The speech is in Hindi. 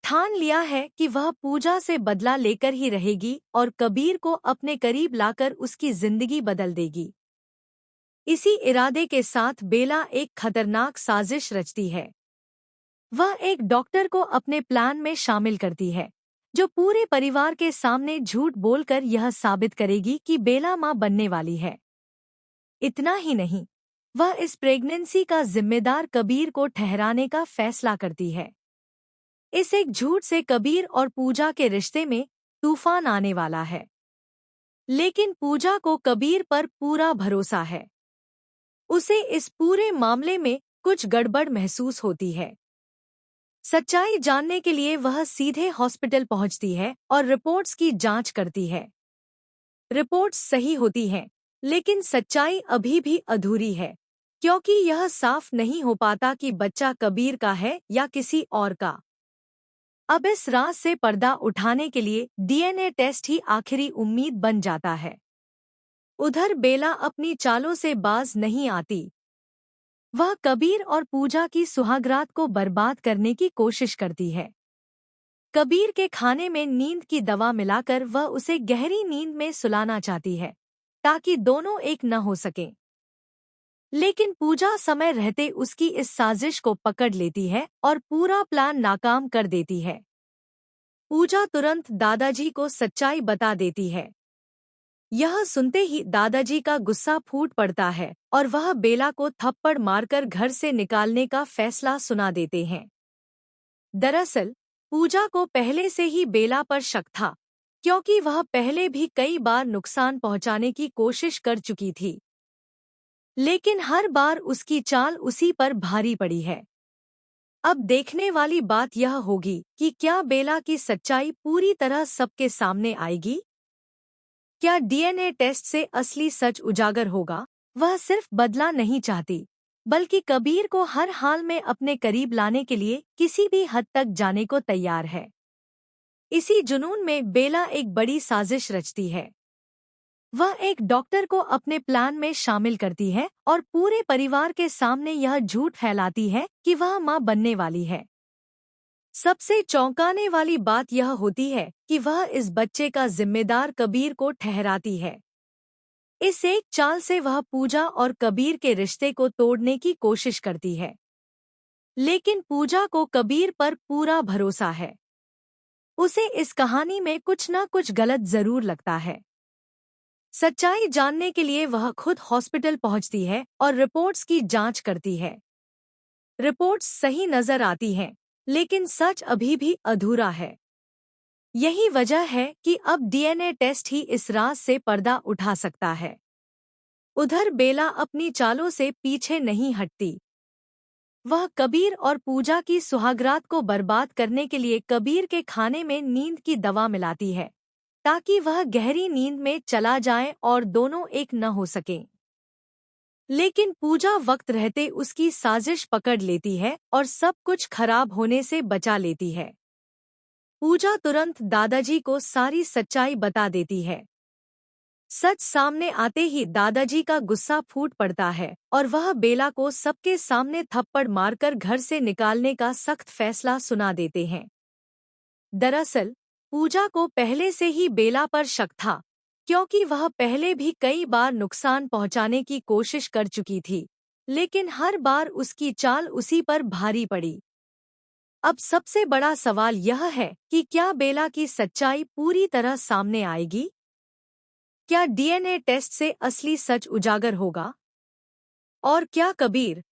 ठान लिया है कि वह पूजा से बदला लेकर ही रहेगी और कबीर को अपने करीब लाकर उसकी जिंदगी बदल देगी। इसी इरादे के साथ बेला एक खतरनाक साजिश रचती है। वह एक डॉक्टर को अपने प्लान में शामिल करती है, जो पूरे परिवार के सामने झूठ बोलकर यह साबित करेगी कि बेला मां बनने वाली है। इतना ही नहीं, वह इस प्रेगनेंसी का जिम्मेदार कबीर को ठहराने का फैसला करती है। इस एक झूठ से कबीर और पूजा के रिश्ते में तूफान आने वाला है। लेकिन पूजा को कबीर पर पूरा भरोसा है। उसे इस पूरे मामले में कुछ गड़बड़ महसूस होती है। सच्चाई जानने के लिए वह सीधे हॉस्पिटल पहुंचती है और रिपोर्ट्स की जांच करती है। रिपोर्ट्स सही होती हैं, लेकिन सच्चाई अभी भी अधूरी है, क्योंकि यह साफ नहीं हो पाता कि बच्चा कबीर का है या किसी और का। अब इस राज से पर्दा उठाने के लिए डीएनए टेस्ट ही आखिरी उम्मीद बन जाता है। उधर बेला अपनी चालों से बाज नहीं आती। वह कबीर और पूजा की सुहागरात को बर्बाद करने की कोशिश करती है। कबीर के खाने में नींद की दवा मिलाकर वह उसे गहरी नींद में सुलाना चाहती है, ताकि दोनों एक न हो सकें। लेकिन पूजा समय रहते उसकी इस साजिश को पकड़ लेती है और पूरा प्लान नाकाम कर देती है। पूजा तुरंत दादाजी को सच्चाई बता देती है। यह सुनते ही दादाजी का गुस्सा फूट पड़ता है और वह बेला को थप्पड़ मारकर घर से निकालने का फैसला सुना देते हैं। दरअसल पूजा को पहले से ही बेला पर शक था, क्योंकि वह पहले भी कई बार नुकसान पहुंचाने की कोशिश कर चुकी थी। लेकिन हर बार उसकी चाल उसी पर भारी पड़ी है। अब देखने वाली बात यह होगी कि क्या बेला की सच्चाई पूरी तरह सबके सामने आएगी? क्या डीएनए टेस्ट से असली सच उजागर होगा? वह सिर्फ बदला नहीं चाहती, बल्कि कबीर को हर हाल में अपने करीब लाने के लिए किसी भी हद तक जाने को तैयार है। इसी जुनून में बेला एक बड़ी साजिश रचती है। वह एक डॉक्टर को अपने प्लान में शामिल करती है और पूरे परिवार के सामने यह झूठ फैलाती है कि वह मां बनने वाली है। सबसे चौंकाने वाली बात यह होती है कि वह इस बच्चे का जिम्मेदार कबीर को ठहराती है। इस एक चाल से वह पूजा और कबीर के रिश्ते को तोड़ने की कोशिश करती है। लेकिन पूजा को कबीर पर पूरा भरोसा है। उसे इस कहानी में कुछ न कुछ गलत जरूर लगता है। सच्चाई जानने के लिए वह खुद हॉस्पिटल पहुंचती है और रिपोर्ट्स की जांच करती है। रिपोर्ट्स सही नजर आती हैं, लेकिन सच अभी भी अधूरा है। यही वजह है कि अब डीएनए टेस्ट ही इस राज से पर्दा उठा सकता है। उधर बेला अपनी चालों से पीछे नहीं हटती। वह कबीर और पूजा की सुहागरात को बर्बाद करने के लिए कबीर के खाने में नींद की दवा मिलाती है, ताकि वह गहरी नींद में चला जाए और दोनों एक न हो सकें। लेकिन पूजा वक्त रहते उसकी साजिश पकड़ लेती है और सब कुछ खराब होने से बचा लेती है। पूजा तुरंत दादाजी को सारी सच्चाई बता देती है। सच सामने आते ही दादाजी का गुस्सा फूट पड़ता है और वह बेला को सबके सामने थप्पड़ मारकर घर से निकालने का सख्त फैसला सुना देते हैं। दरअसल पूजा को पहले से ही बेला पर शक था, क्योंकि वह पहले भी कई बार नुकसान पहुंचाने की कोशिश कर चुकी थी, लेकिन हर बार उसकी चाल उसी पर भारी पड़ी। अब सबसे बड़ा सवाल यह है कि क्या बेला की सच्चाई पूरी तरह सामने आएगी? क्या डीएनए टेस्ट से असली सच उजागर होगा? और क्या कबीर